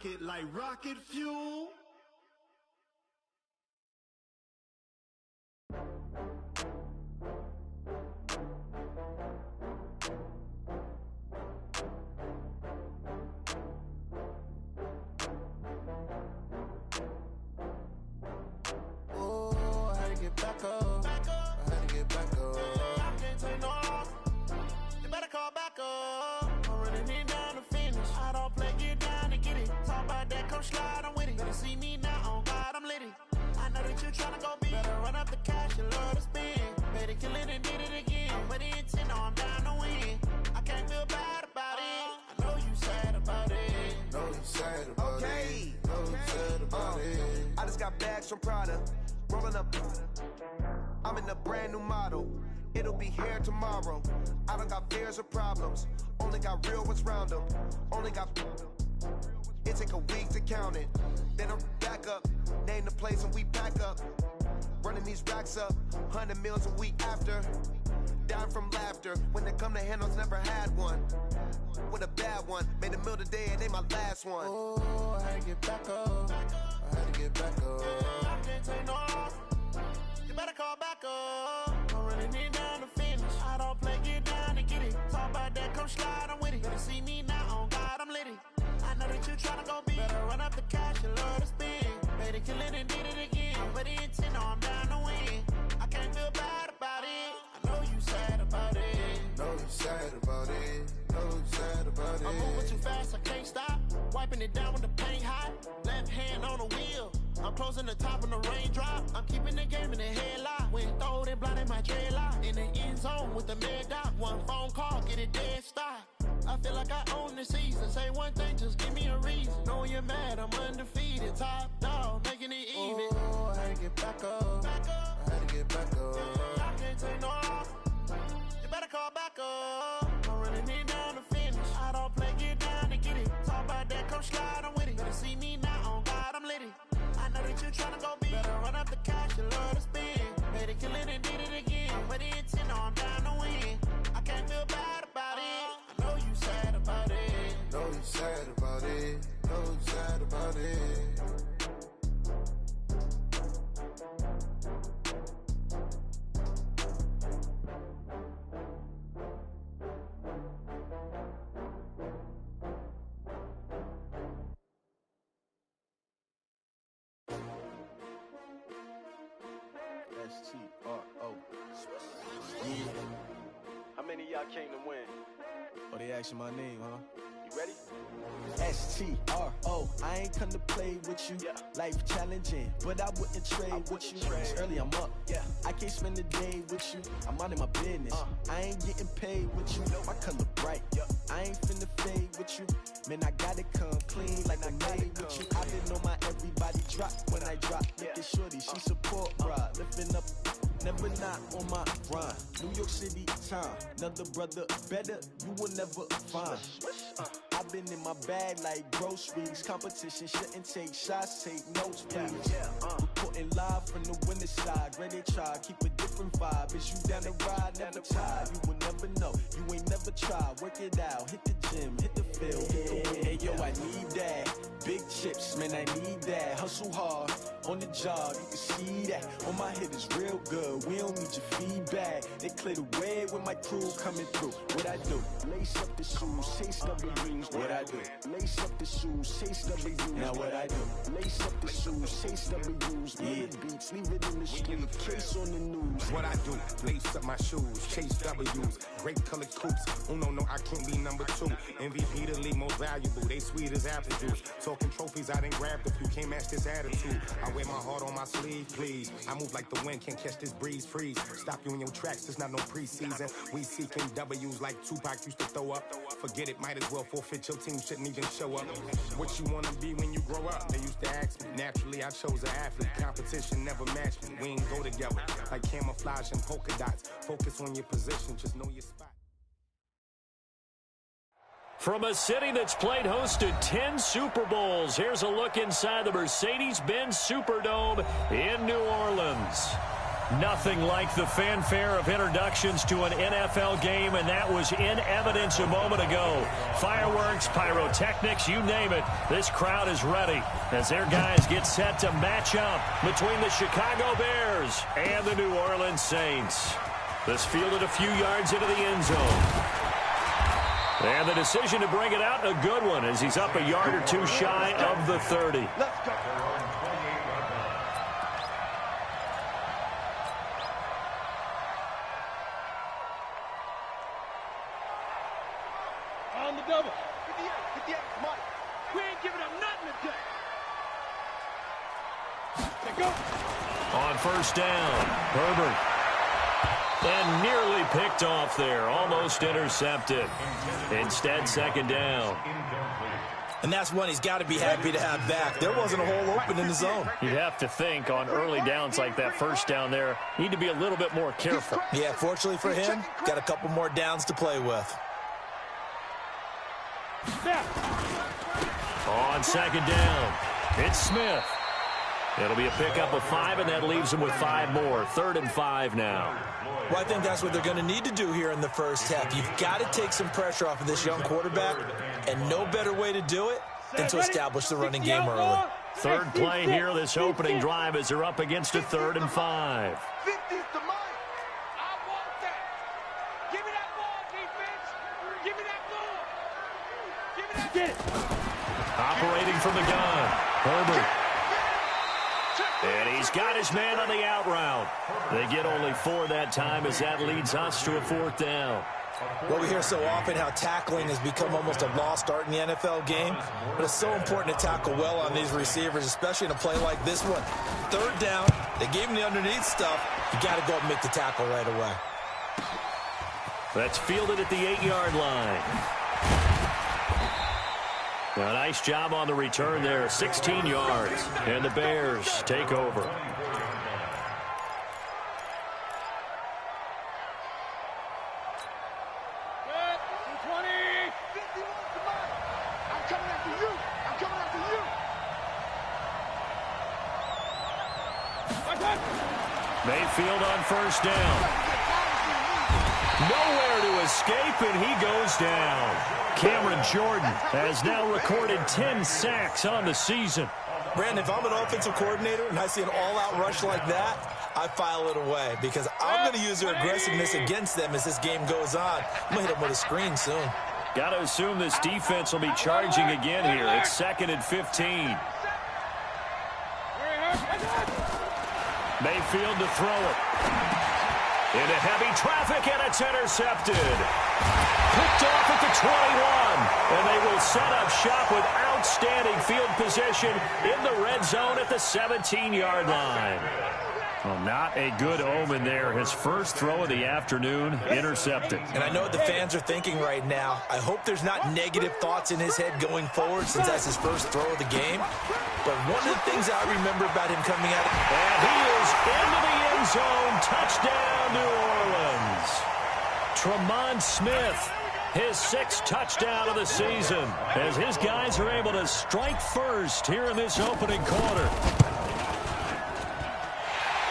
rocket like rocket fuel. Oh, I had to get back up. I had to get back up. I can't take no loss. You better call back up. I'm running it down to finish. I don't play, get down and get it. Talk about that, come slide, I'm with it. Better see me now, on God, I'm litty. I know that you tryna go big. Better run up the cash, you love to spend. Better kill it and did it again. But the intent, I'm down to win. I can't feel bad about it. I know you sad about it. Know you sad about it. Know you sad about it. I just got bags from Prada. Rolling up. I'm in a brand new model. It'll be here tomorrow. I don't got fears or problems. Only got real ones round them. Only got. It take a week to count it. Then I'm back up. Name the place and we back up. Running these racks up. 100 meals a week after. Dying from laughter. When it come to handles, never had one. With a bad one. Made a meal today and they my last one. Oh, I had to get back up. I had to get back up. I can't take no loss. You better call back up. I'm running it down to finish. I don't play, get down and get it. Talk about that, come slide, I'm with it. Better see me now, on God, I'm litty. I know that you tryna go big. Better run up the cash, you love to spend. Better kill it and did it again. But the intent, no, I'm down to win. I can't feel bad about it. I know you sad about it. Know you sad about it. Know you sad about it. I'm moving too fast, I can't stop. Wiping it down with the paint hot. Left hand on the wheel. I'm closing the top of the raindrop. I'm keeping the game in the headlock. When throwed and blinded my dreadlock. In the end zone with the mad dot. One phone call, get it dead stop. I feel like I own the season. Say one thing, just give me a reason. Knowing you're mad, I'm undefeated. Top dog, making it even. Oh, I had to get back up. I had to get back up. I can't take no loss. You better call back up. I'm running it down to finish. I don't play, get down and get it. Talk about that, come slide, I'm with it. Better see me now, on God, I'm litty. I know that you tryna go big. Better run up the cash, you love to spend. Better kill it and did it again. But the intent, no, I'm down to win. I can't feel bad about it. I know you sad about it. Know you sad about it. Know you sad about it. JARNTZJR. Yeah. How many of y'all came to win? Oh, they asking my name, huh? You ready? STRO, I ain't come to play with you. Yeah. Life challenging, but I wouldn't trade with you. It's early, I'm up. Yeah. I can't spend the day with you. I'm out of my business. I ain't getting paid with you. My color bright. I ain't finna fade with you. Man, I gotta come clean like I made with you. I didn't know my everybody drop when I drop. Look at shorty, she support bra. Lifting up, never not on my grind. New York City time, another brother better, you will never find. I've been in my bag like groceries. Competition shouldn't take shots, take notes, please. Reporting live from the winter side. Ready to try, keep a different vibe. Is you down the ride, never tired. You will never know, you ain't never tried. Work it out, hit the gym, hit the field. Hey yo, I need that. Big chips, man, I need that. Hustle hard, on the job, you can see that. On my head is real good, we don't need your feedback. They clear the way with my crew coming through. What I do? Lace up the shoes, chase W's. What I do? Lace up the shoes, chase W's. Now what I do? Lace up the shoes, chase W's. Yeah. Beats, leave it in the street, case on the news. What I do? Lace up my shoes, chase W's. Great colored coops. Uno, no, I can't be number two. MVP the league, most valuable. They sweet as apple juice. Talking trophies, I didn't grab the few. Can't match this attitude. I wear my heart on my sleeve, please. I move like the wind, can't catch this breeze, freeze. Stop you in your tracks, there's not no preseason. We seeking W's like Tupac used to throw up. Forget it, might as well forfeit. Your team shouldn't even show up. What you wanna be when you grow up? They used to ask me. Naturally, I chose an athlete. Competition never matched me. We ain't go together like camouflage and polka dots. Focus on your position, just know your spot. From a city that's played host to 10 Super Bowls, here's a look inside the Mercedes-Benz Superdome in New Orleans. Nothing like the fanfare of introductions to an NFL game, and that was in evidence a moment ago. Fireworks, pyrotechnics, you name it. This crowd is ready as their guys get set to match up between the Chicago Bears and the New Orleans Saints. This fielded a few yards into the end zone. And the decision to bring it out, a good one, as he's up a yard or two shy of the 30. Let's go. On the double. 58, come on. We ain't giving up nothing today. Go. On first down, Herbert. And nearly picked off there, almost intercepted. Instead, second down. And that's one he's got to be happy to have back. There wasn't a hole open in the zone. You'd have to think on early downs like that first down there, need to be a little bit more careful. Yeah, fortunately for him, got a couple more downs to play with. On second down, it's Smith. It'll be a pickup of 5, and that leaves them with 5 more. 3rd and 5 now. Well, I think that's what they're going to need to do here in the first half. You've got to take some pressure off of this young quarterback, and no better way to do it than to establish the running game early. Third play here, this opening drive, as they're up against a 3rd and 5. 50's the money. I want that. Give me that ball, defense. Give me that ball. Give me that. Get it. Operating from the gun, Herbert. And he's got his man on the out route. They get only 4 that time as that leads us to a 4th down. Well, we hear so often how tackling has become almost a lost art in the NFL game, but it's so important to tackle well on these receivers, especially in a play like this one. 3rd down, they gave him the underneath stuff. You got to go up and make the tackle right away. That's fielded at the 8-yard line. A nice job on the return there, 16 yards, and the Bears take over. Good. 20. 51's the money. I'm coming after you. I'm coming after you. Mayfield on first down. Nowhere to escape, and he goes down. Cameron Jordan has now recorded 10 sacks on the season. Brandon, if I'm an offensive coordinator and I see an all-out rush like that, I file it away because I'm going to use their aggressiveness against them as this game goes on. I'm going to hit them with a screen soon. Got to assume this defense will be charging again here. It's 2nd and 15. Mayfield to throw it. Into heavy traffic, and it's intercepted. Picked off at the 21, and they will set up shop with outstanding field position in the red zone at the 17-yard line. Well, not a good omen there. His first throw of the afternoon, intercepted. And I know what the fans are thinking right now. I hope there's not negative thoughts in his head going forward since that's his first throw of the game. But one of the things I remember about him coming out, and he is into the end zone. Touchdown, New Orleans. Tremont Smith, his 6th touchdown of the season, as his guys are able to strike first here in this opening quarter.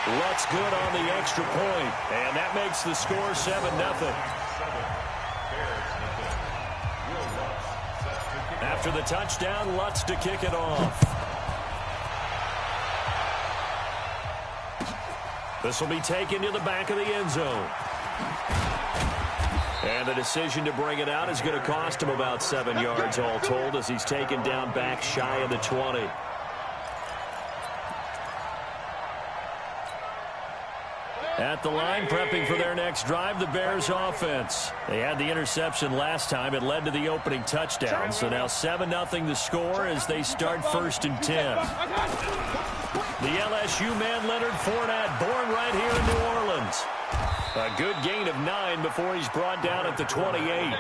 Lutz good on the extra point, and that makes the score 7-0. After the touchdown, Lutz to kick it off. This will be taken to the back of the end zone. And the decision to bring it out is going to cost him about 7 yards all told as he's taken down back shy of the 20. At the line, prepping for their next drive, the Bears offense. They had the interception last time. It led to the opening touchdown. So now 7-0 the score as they start 1st and 10. The LSU man, Leonard Fournette, born right here in New Orleans. A good gain of 9 before he's brought down at the 28. King.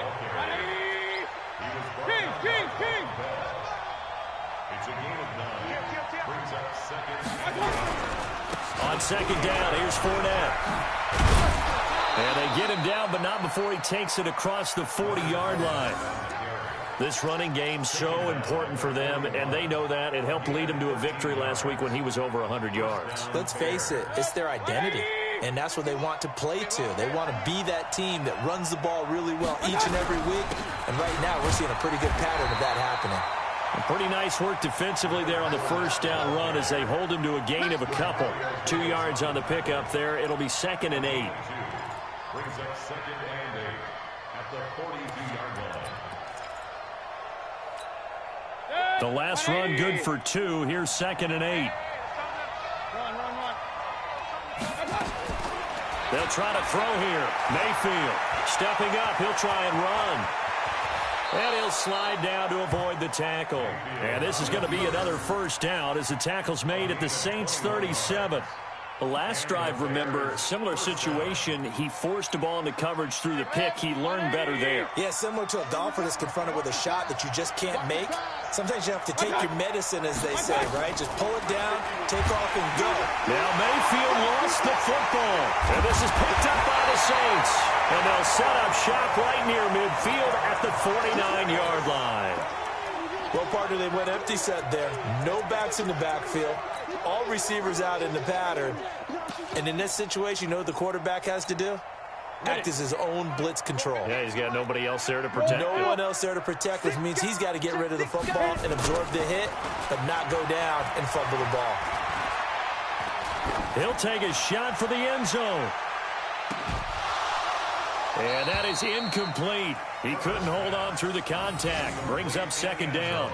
It's a gain of 9. Brings up 2nd. On second down, here's Fournette. And they get him down, but not before he takes it across the 40-yard line. This running game's so important for them, and they know that. It helped lead them to a victory last week when he was over 100 yards. Let's face it, it's their identity. and that's what they want to play to. They want to be that team that runs the ball really well each and every week, and right now we're seeing a pretty good pattern of that happening. Pretty nice work defensively there on the first down run as they hold him to a gain of a couple. 2 yards on the pickup there. It'll be 2nd and 8. Brings up 2nd and 8 at the 42-yard line. The last run good for 2. Here's 2nd and 8. They'll try to throw here. Mayfield stepping up. He'll try and run. And he'll slide down to avoid the tackle. And this is going to be another first down as the tackle's made at the Saints' 37. The last drive, remember, similar situation. He forced the ball into coverage through the pick. He learned better there. Yeah, similar to a golfer that's confronted with a shot that you just can't make. Sometimes you have to take your medicine, as they say, right? Just pull it down, take off, and go. Now Mayfield lost the football. And this is picked up by the Saints. And they'll set up shop right near midfield at the 49-yard line. Well, partner, they went empty set there. No backs in the backfield. All receivers out in the pattern. And in this situation, you know what the quarterback has to do? Act as his own blitz control. Yeah, he's got nobody else there to protect. No one else there to protect, which means he's got to get rid of the football and absorb the hit, but not go down and fumble the ball. He'll take a shot for the end zone. And that is incomplete. He couldn't hold on through the contact. Brings up 2nd down.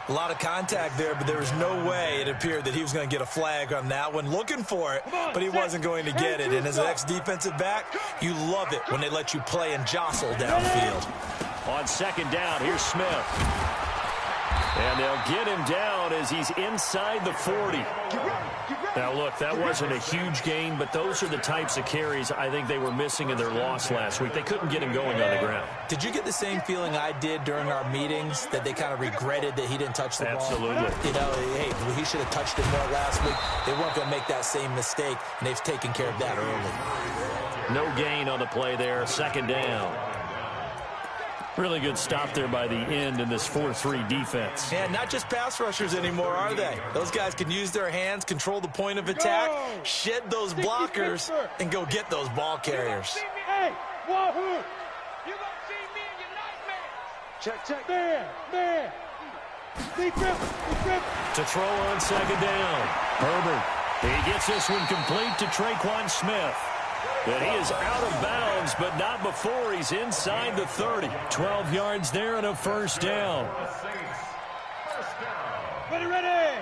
A lot of contact there, but there was no way it appeared that he was going to get a flag on that one. Looking for it, but he wasn't going to get it. And as an ex-defensive back, you love it when they let you play and jostle downfield. On 2nd down, here's Smith. And they'll get him down as he's inside the 40. Now, look, that wasn't a huge gain, but those are the types of carries I think they were missing in their loss last week. They couldn't get him going on the ground. Did you get the same feeling I did during our meetings, that they kind of regretted that he didn't touch the ball? Absolutely. You know, hey, he should have touched it more last week. They weren't going to make that same mistake, and they've taken care of that early. No gain on the play there, 2nd down. Really good stop there by the end in this 4-3 defense. Yeah, not just pass rushers anymore, are they? Those guys can use their hands, control the point of attack, shed those blockers, and go get those ball carriers. Hey, Wahoo! You gonna see me in your nightmares. Check. Man. Defense. To throw on 2nd down. Herbert. He gets this one complete to Traquan Smith. But he is out of bounds, but not before he's inside the 30. 12 yards there and a first down. Ready.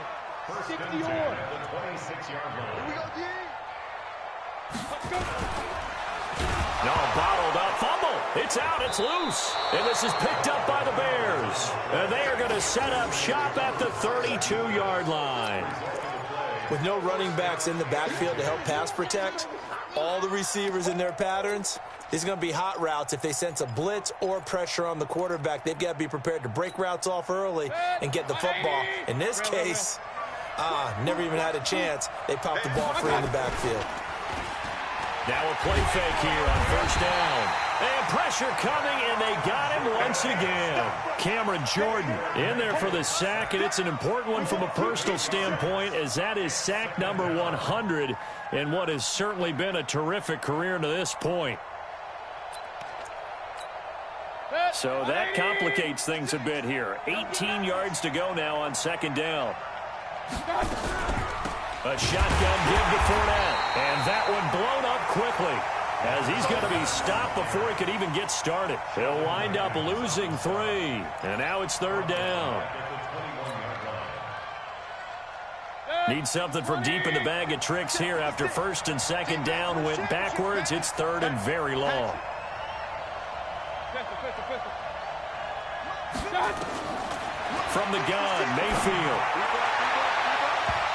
60 yards. The 26-yard line. Here we go, G. Let's go. No, bottled up. Fumble. It's out. It's loose. And this is picked up by the Bears. And they are going to set up shop at the 32-yard line. With no running backs in the backfield to help pass protect, all the receivers in their patterns, these are going to be hot routes. If they sense a blitz or pressure on the quarterback, they've got to be prepared to break routes off early and get the football. In this case, never even had a chance. They popped the ball free in the backfield. Now a play fake here on first down. And pressure coming, and they got him once again. Cameron Jordan in there for the sack, and it's an important one from a personal standpoint, as that is sack number 100 in what has certainly been a terrific career to this point. So that complicates things a bit here. 18 yards to go now on 2nd down. A shotgun give to Fournette, and that one blown up quickly, as he's going to be stopped before he could even get started. He'll wind up losing 3, and now it's 3rd down. Need something from deep in the bag of tricks here after 1st and 2nd down went backwards. It's 3rd and very long. From the gun, Mayfield.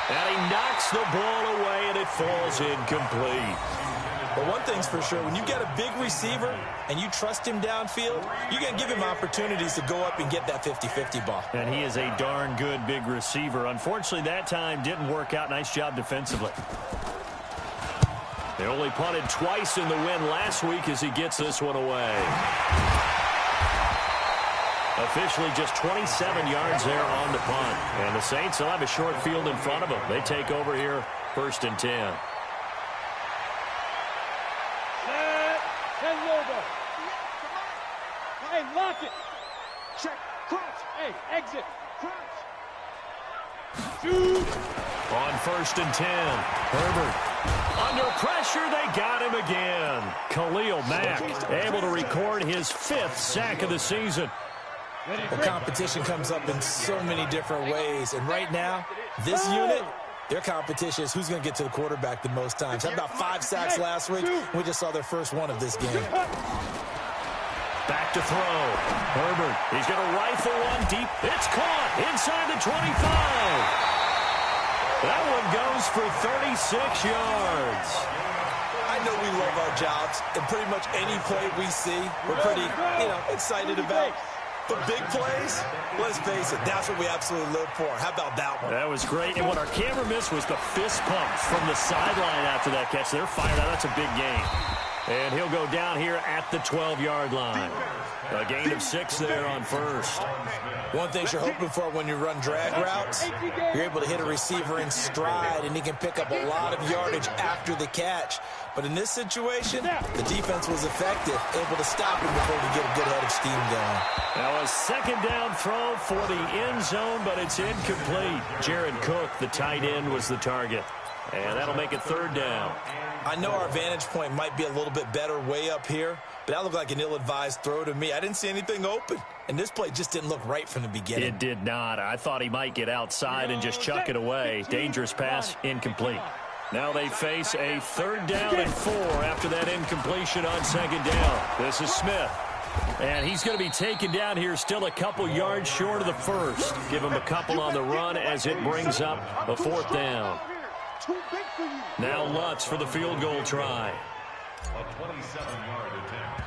And he knocks the ball away, and it falls incomplete. But one thing's for sure, when you get a big receiver and you trust him downfield, you're going to give him opportunities to go up and get that 50-50 ball. And he is a darn good big receiver. Unfortunately, that time didn't work out. Nice job defensively. They only punted twice in the win last week as he gets this one away. Officially just 27 yards there on the punt. And the Saints will have a short field in front of them. They take over here 1st and 10. Hey, lock it. Check. Crouch. Hey, exit. Crouch. Shoot. On 1st and 10, Herbert. Under pressure, they got him again. Khalil Mack able to record his 5th sack of the season. Well, competition comes up in so many different ways. And right now, this unit, their competition is who's going to get to the quarterback the most times. How about 5 sacks last week? We just saw their first one of this game. Back to throw. Herbert, he's going to rifle one deep. It's caught inside the 25. That one goes for 36 yards. I know we love our jobs, and pretty much any play we see, we're pretty, excited about. But big plays, let's face it, that's what we absolutely live for. How about that one? That was great. And what our camera missed was the fist pumps from the sideline after that catch. They're fired out. That's a big gain. And he'll go down here at the 12-yard line. A gain of 6 there on 1st. One thing you're hoping for when you run drag routes, you're able to hit a receiver in stride, and he can pick up a lot of yardage after the catch. But in this situation, the defense was effective, able to stop him before he get a good head of steam going. Now a 2nd down throw for the end zone, but it's incomplete. Jared Cook, the tight end, was the target. And that'll make it 3rd down. I know our vantage point might be a little bit better way up here, but that looked like an ill-advised throw to me. I didn't see anything open, and this play just didn't look right from the beginning. It did not. I thought he might get outside and just chuck it away. Dangerous pass, incomplete. Now they face a 3rd down and 4 after that incompletion on 2nd down. This is Smith. And he's going to be taken down here still a couple yards short of the 1st. Give him a couple on the run as it brings up a 4th down. Now Lutz for the field goal try. A 27-yard attempt.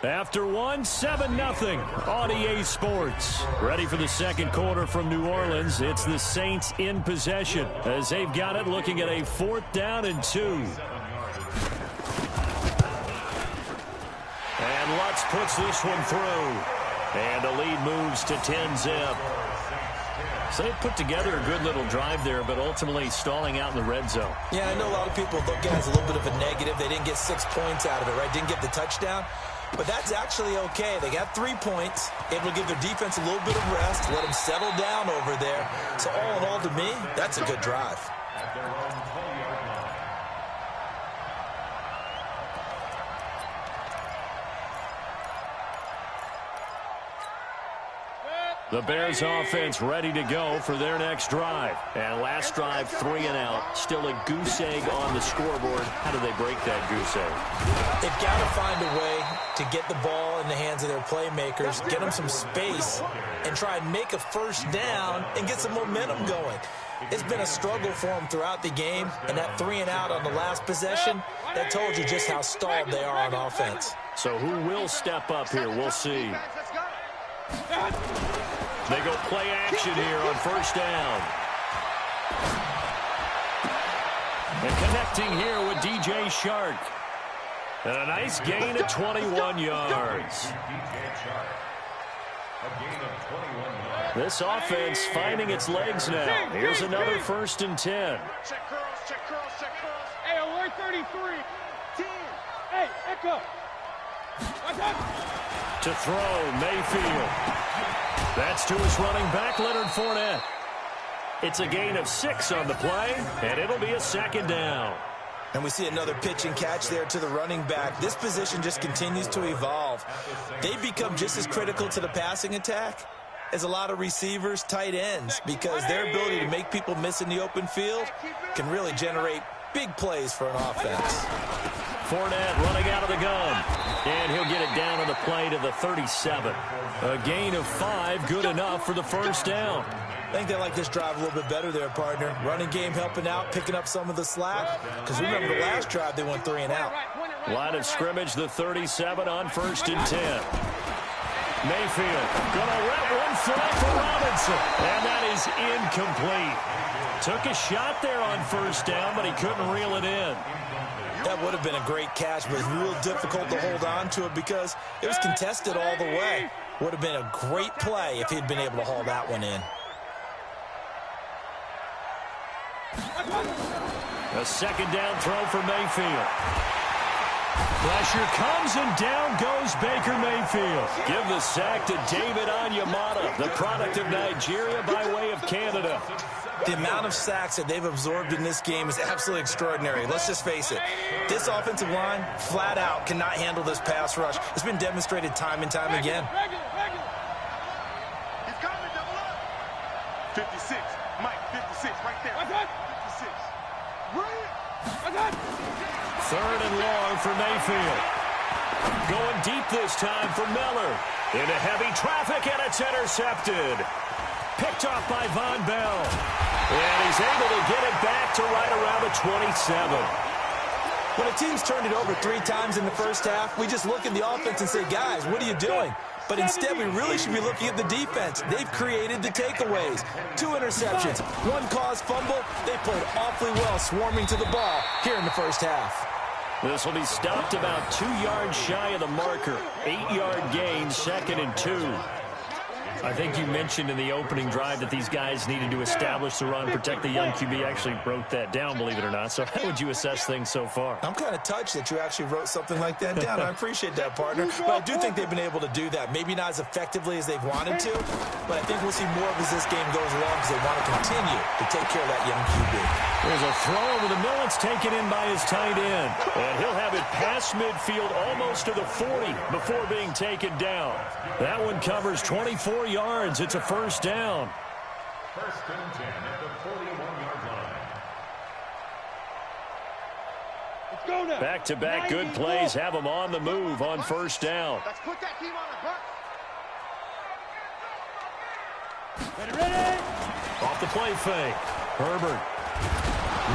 After one, 7-0 on EA Sports. Ready for the 2nd quarter from New Orleans. It's the Saints in possession as they've got it looking at a 4th down and 2. And Lutz puts this one through. And the lead moves to 10-zip. So they put together a good little drive there, but ultimately stalling out in the red zone. Yeah, I know a lot of people look at it as a little bit of a negative. They didn't get 6 points out of it, right? Didn't get the touchdown. But that's actually okay. They got 3 points, able to give their defense a little bit of rest, let them settle down over there. So all in all, to me, that's a good drive. At their own 20-yard line. The Bears offense ready to go for their next drive. And last drive, 3 and out. Still a goose egg on the scoreboard. How do they break that goose egg? They've got to find a way to get the ball in the hands of their playmakers, get them some space, and try and make a 1st down and get some momentum going. It's been a struggle for them throughout the game, and that 3 and out on the last possession, that told you just how stalled they are on offense. So who will step up here? We'll see. They go play action here on 1st down. And connecting here with DJ Shark. And a nice gain of 21 yards. This offense finding its legs now. Here's another 1st and 10. Check curls, check curls, check curls. Hey, alert 33. 10. Hey, echo. To throw, Mayfield. That's to his running back, Leonard Fournette. It's a gain of 6 on the play, and it'll be a 2nd down. And we see another pitch and catch there to the running back. This position just continues to evolve. They become just as critical to the passing attack as a lot of receivers, tight ends, because their ability to make people miss in the open field can really generate big plays for an offense. Fournette running out of the gun. And he'll get it down on the play to the 37. A gain of 5, good enough for the 1st down. I think they like this drive a little bit better there, partner. Running game helping out, picking up some of the slack. Because remember the last drive, they went 3 and out. Line of scrimmage, the 37 on 1st and 10. Mayfield gonna let one fly for Robinson. And that is incomplete. Took a shot there on 1st down, but he couldn't reel it in. That would have been a great catch, but it was real difficult to hold on to it because it was contested all the way. Would have been a great play if he'd been able to haul that one in. A 2nd down throw for Mayfield. Pressure comes, and down goes Baker Mayfield. Give the sack to David Onyemata, the product of Nigeria by way of Canada. The amount of sacks that they've absorbed in this game is absolutely extraordinary. Let's just face it. This offensive line, flat out, cannot handle this pass rush. It's been demonstrated time and time again. He's coming, double up. 56. Mike, 56, right there. 56. Third and long for Mayfield. Going deep this time for Miller. Into heavy traffic, and it's intercepted. Picked off by Von Bell. And he's able to get it back to right around the 27. When a team's turned it over 3 times in the first half, we just look at the offense and say, guys, what are you doing? But instead, we really should be looking at the defense. They've created the takeaways. 2 interceptions, 1 caused fumble. They played awfully well swarming to the ball here in the first half. This will be stopped about 2 yards shy of the marker. 8-yard gain, 2nd and 2. I think you mentioned in the opening drive that these guys needed to establish the run, protect the young QB. Actually wrote that down, believe it or not. So how would you assess things so far? I'm kind of touched that you actually wrote something like that down. I appreciate that, partner. But I do think they've been able to do that. Maybe not as effectively as they've wanted to, but I think we'll see more of as this game goes along because they want to continue to take care of that young QB. There's a throw over the middle. It's taken in by his tight end. And he'll have it past midfield almost to the 40 before being taken down. That one covers 24 yards. It's a first down. First and 10 at the 41-yard line. Back-to-back good plays have them on the move on first down. Let's put that team on the bus. Ready. Off the play fake. Herbert.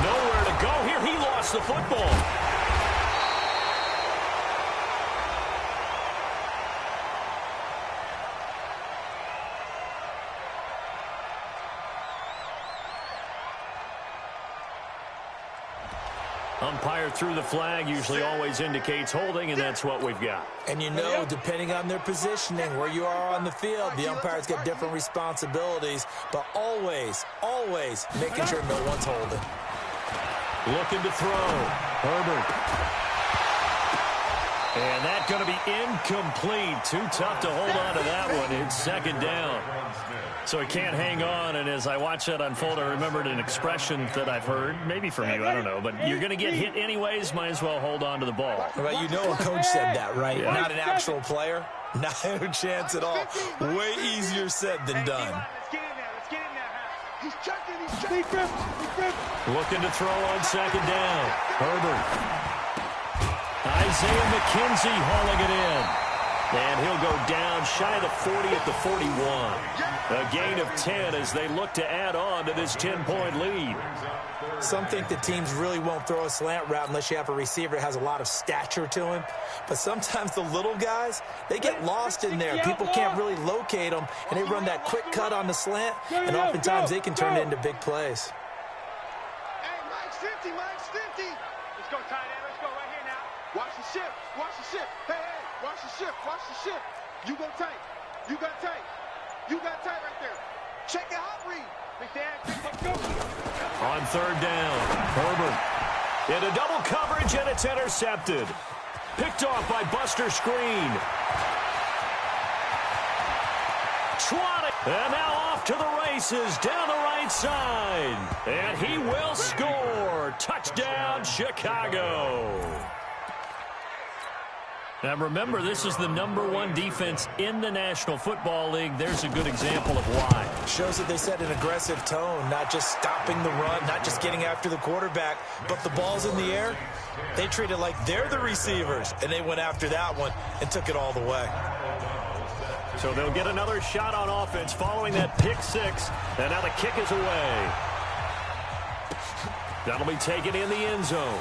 Nowhere to go here. He lost the football. Umpire threw the flag, usually always indicates holding, and that's what we've got. And you know, depending on their positioning, where you are on the field, the umpire's got different responsibilities, but always, always making sure no one's holding. Looking to throw. Herbert. And that's going to be incomplete. Too tough to hold on to that one. It's second down. So he can't hang on, and as I watch that unfold, I remembered an expression that I've heard, maybe from you, I don't know, but you're going to get hit anyways, might as well hold on to the ball. Well, you know a coach said that, right? Yeah. Not an actual player. Not a chance at all. Way easier said than done. Let's get in there. Let's get in there. He's checking. He's checking. Looking to throw on second down. Herbert. Isaiah McKenzie hauling it in. And he'll go down shy of the 40 at the 41. A gain of 10 as they look to add on to this 10-point lead. Some think that teams really won't throw a slant route unless you have a receiver that has a lot of stature to him. But sometimes the little guys, they get lost in there. People can't really locate them, and they run that quick cut on the slant, and oftentimes they can turn it into big plays. Hey, Mike's 50. Let's go, tight end. Let's go right here now. Watch the ship. Hey, watch the ship. You go tight. You got tight right there. Check your hot read. Big Dan, let's go. On third down, Herbert. Into double coverage, and it's intercepted. Picked off by Buster Screen. And now off to the races down the right side. And he will score. Touchdown, Chicago. Now remember, this is the #1 defense in the National Football League. There's a good example of why. Shows that they set an aggressive tone, not just stopping the run, not just getting after the quarterback, but the ball's in the air. They treat it like they're the receivers, and they went after that one and took it all the way. So they'll get another shot on offense following that pick six, and now the kick is away. That'll be taken in the end zone.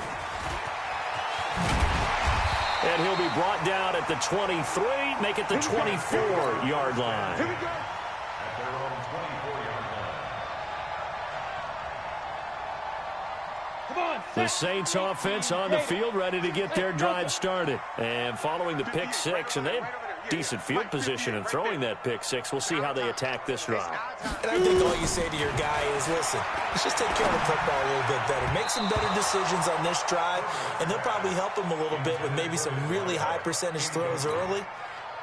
And he'll be brought down at the 23, make it the 24-yard line. Here we go. At their own 24-yard line. Come on. The Saints offense on the field, ready to get their drive started. And following the pick six, and they decent field position in throwing that pick six. We'll see how they attack this drive. And I think all you say to your guy is, listen, let's just take care of the football a little bit better. Make some better decisions on this drive, and they'll probably help him a little bit with maybe some really high percentage throws early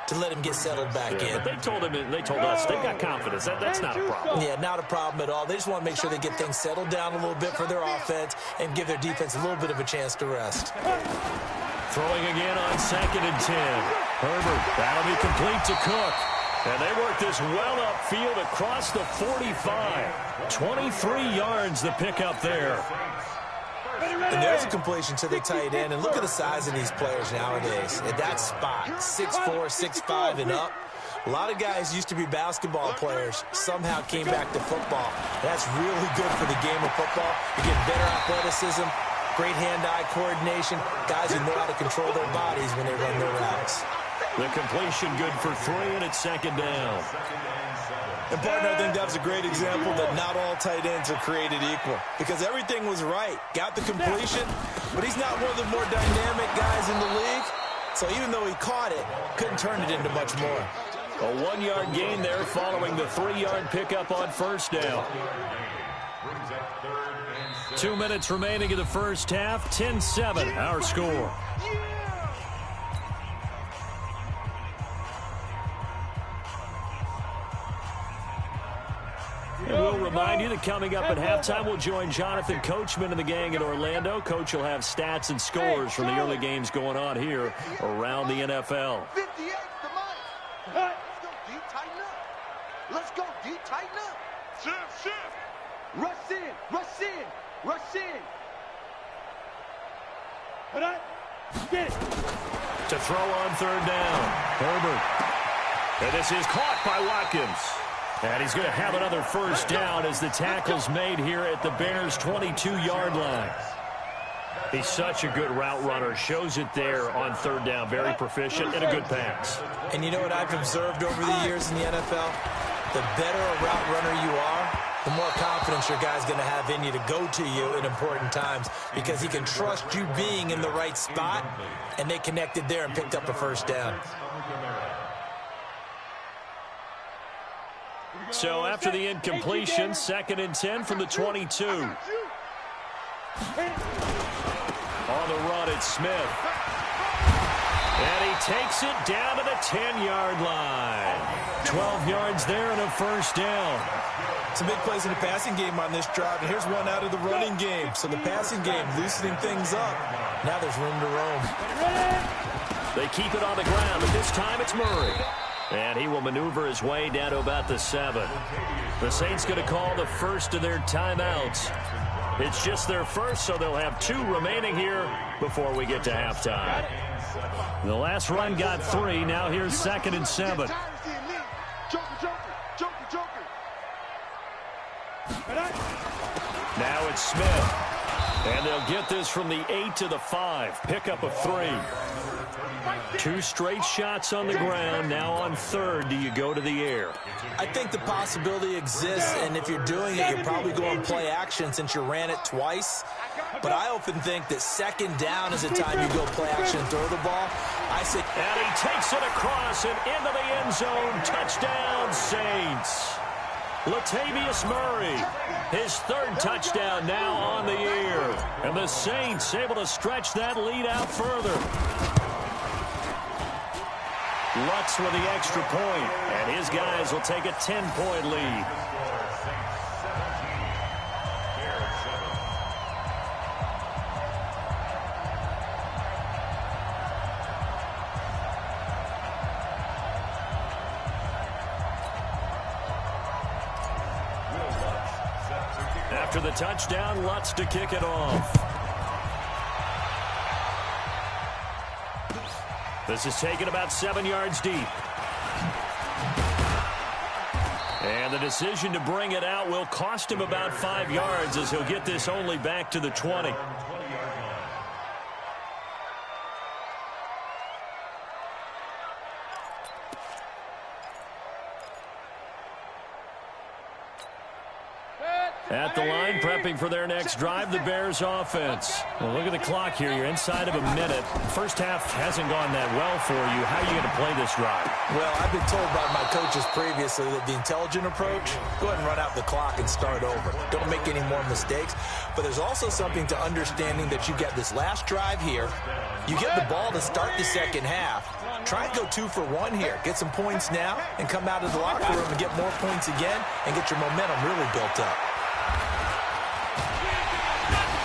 to let him get settled back in. But they told us they've got confidence. That's not a problem. Yeah, not a problem at all. They just want to make sure they get things settled down a little bit for their offense and give their defense a little bit of a chance to rest. Throwing again on 2nd and 10. Herbert, that'll be complete to Cook. And they work this well upfield across the 45. 23 yards the pickup there. And there's a completion to the tight end. And look at the size of these players nowadays. At that spot, 6'4", 6'5", and up. A lot of guys used to be basketball players, somehow came back to football. That's really good for the game of football. You get better athleticism, great hand-eye coordination, guys who know how to control their bodies when they run their routes. The completion good for 3, and it's 2nd down. And, partner, I think that was a great example that not all tight ends are created equal because everything was right. Got the completion, but he's not one of the more dynamic guys in the league. So even though he caught it, couldn't turn it into much more. A 1-yard gain there following the 3-yard pickup on 1st down. 2 minutes remaining in the first half. 10-7, our score. And we'll remind you that coming up at halftime, we'll join Jonathan Coachman and the gang in Orlando. Coach will have stats and scores from the early games going on here around the NFL. 58, the mic. Let's go, D, tighten up. Let's go, D, tighten up. Shift. Rush in, rush in, rush in. Get it. To throw on 3rd down. Herbert. And this is caught by Watkins. And he's going to have another first down as the tackle's made here at the Bears' 22-yard line. He's such a good route runner. Shows it there on 3rd down. Very proficient and a good pass. And you know what I've observed over the years in the NFL? The better a route runner you are, the more confidence your guy's going to have in you to go to you in important times because he can trust you being in the right spot, and they connected there and picked up a first down. So after the incompletion, 2nd and 10 from the 22. On the run, it's Smith. And he takes it down to the 10-yard line. 12 yards there and a first down. Some big plays in the passing game on this drive, and here's one out of the running game. So the passing game loosening things up. Now there's room to roam. They keep it on the ground, but this time it's Murray. And he will maneuver his way down to about the 7. The Saints going to call the first of their timeouts. It's just their first, so they'll have 2 remaining here before we get to halftime. The last run got 3. Now here's 2nd and 7. Now it's Smith. And they'll get this from the 8 to the 5. Pickup of 3. 2 straight shots on the ground. Now on 3rd, do you go to the air? I think the possibility exists, and if you're doing it, you're probably going play action since you ran it twice. But I often think that 2nd down is the time you go play action and throw the ball. And he takes it across and into the end zone. Touchdown, Saints. Latavius Murray, his 3rd touchdown now on the year. And the Saints able to stretch that lead out further. Lutz with the extra point, and his guys will take a 10-point lead. After the touchdown, Lutz to kick it off. This is taken about 7 yards deep. And the decision to bring it out will cost him about 5 yards as he'll get this only back to the 20. at the line, prepping for their next drive, the Bears offense. Well, look at the clock here. You're inside of a minute. First half hasn't gone that well for you. How are you going to play this drive? Well, I've been told by my coaches previously that the intelligent approach, go ahead and run out the clock and start over. Don't make any more mistakes. But there's also something to understanding that you get this last drive here. You get the ball to start the second half. Try and go 2 for 1 here. Get some points now and come out of the locker room and get more points again and get your momentum really built up.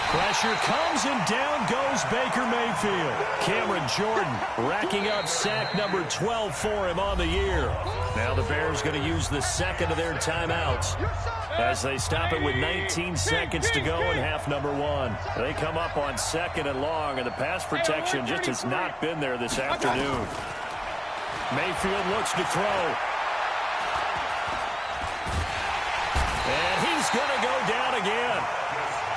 Pressure comes, and down goes Baker Mayfield. Cameron Jordan racking up sack number 12 for him on the year. Now the Bears going to use the second of their timeouts as they stop it with 19 seconds to go in half number 1. They come up on 2nd and long, and the pass protection just has not been there this afternoon. Mayfield looks to throw. And he's going to go down again.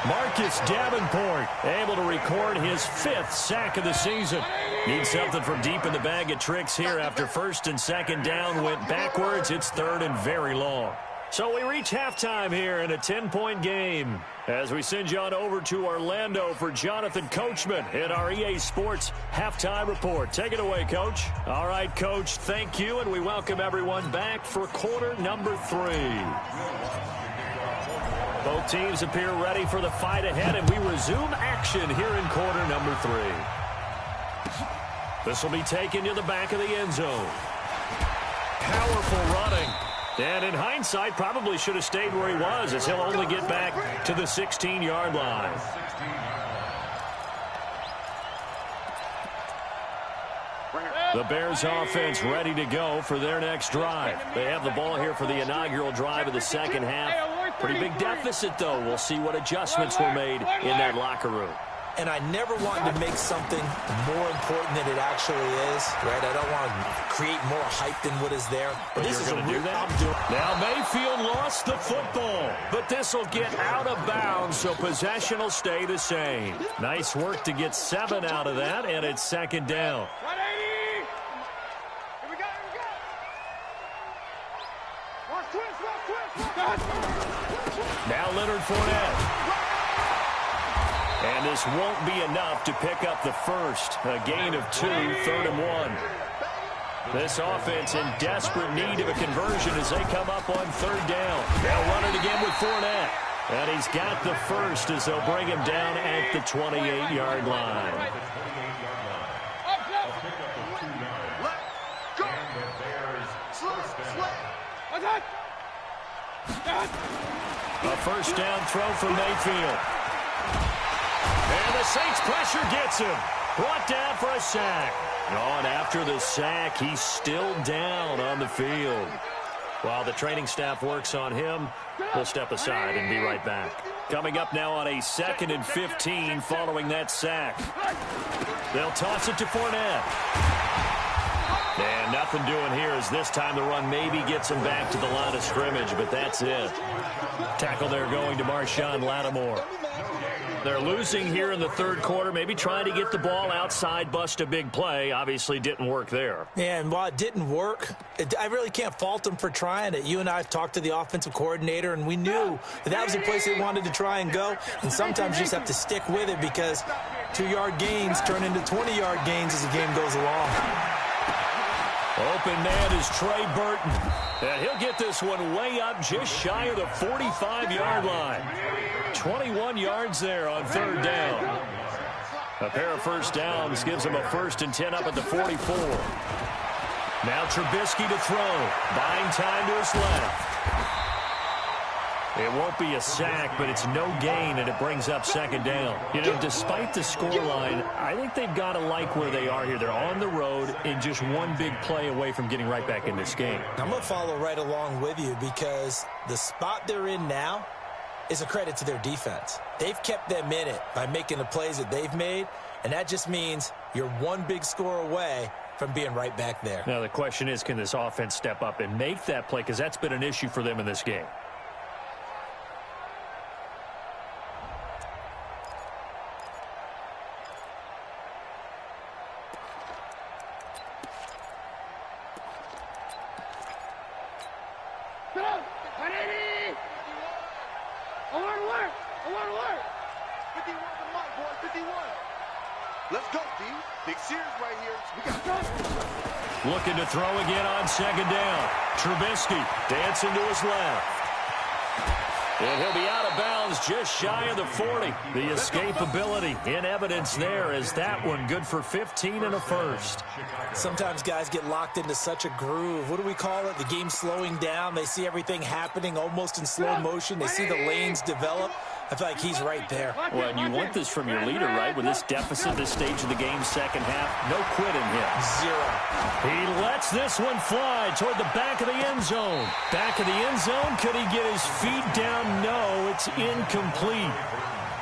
Marcus Davenport able to record his 5th sack of the season. Needs something from deep in the bag of tricks here after 1st and 2nd down went backwards. It's 3rd and very long. So we reach halftime here in a 10-point game as we send you on over to Orlando for Jonathan Coachman in our EA Sports Halftime Report. Take it away, Coach. All right, Coach, thank you, and we welcome everyone back for quarter number 3. Both teams appear ready for the fight ahead, and we resume action here in quarter number 3. This will be taken to the back of the end zone. Powerful running. And in hindsight, probably should have stayed where he was, as he'll only get back to the 16-yard line. The Bears offense ready to go for their next drive. They have the ball here for the inaugural drive of the second half. Pretty big deficit, though. We'll see what adjustments were made in that locker room. And I never want to make something more important than it actually is, right? I don't want to create more hype than what is there. But this is going to do that. Now Mayfield lost the football, but this will get out of bounds, so possession will stay the same. Nice work to get 7 out of that, and it's 2nd down. Now Leonard Fournette. And this won't be enough to pick up the first. A gain of 2, 3rd and 1. This offense in desperate need of a conversion as they come up on 3rd down. They'll run it again with Fournette. And he's got the first as they'll bring him down at the 28-yard line. A first down throw for Mayfield. And the Saints pressure gets him. Brought down for a sack. And after the sack, he's still down on the field. While the training staff works on him, we'll step aside and be right back. Coming up now on a 2nd and 15 following that sack. They'll toss it to Fournette. And nothing doing here as this time the run maybe gets him back to the line of scrimmage, but that's it. Tackle there going to Marshawn Lattimore. They're losing here in the 3rd quarter, maybe trying to get the ball outside, bust a big play. Obviously didn't work there. Yeah, and while it didn't work, I really can't fault them for trying it. You and I have talked to the offensive coordinator, and we knew that was the place they wanted to try and go. And sometimes you just have to stick with it because 2-yard gains turn into 20-yard gains as the game goes along. Open man is Trey Burton. And he'll get this one way up just shy of the 45-yard line. 21 yards there on 3rd down. A pair of first downs gives him a 1st and 10 up at the 44. Now Trubisky to throw. Buying time to his left. It won't be a sack, but it's no gain, and it brings up 2nd down. You know, despite the scoreline, I think they've got to like where they are here. They're on the road and just one big play away from getting right back in this game. I'm going to follow right along with you because the spot they're in now is a credit to their defense. They've kept them in it by making the plays that they've made, and that just means you're one big score away from being right back there. Now, the question is, can this offense step up and make that play? Because that's been an issue for them in this game. Alert, alert. 51 to Mike, boys, 51. Let's go, D. Big series right here. We got to go. Looking to throw again on second down. Trubisky dancing to his left. And he'll be out of bounds just shy of the 40. The escapability in evidence there as that one good for 15 and a first. Sometimes guys get locked into such a groove. What do we call it? The game slowing down. They see everything happening almost in slow motion. They see the lanes develop. I feel like he's right there. Well, and you want this from your leader, right? With this deficit, this stage of the game, second half, no quitting him. Zero. He lets this one fly toward the back of the end zone. Back of the end zone, could he get his feet down? No, it's incomplete.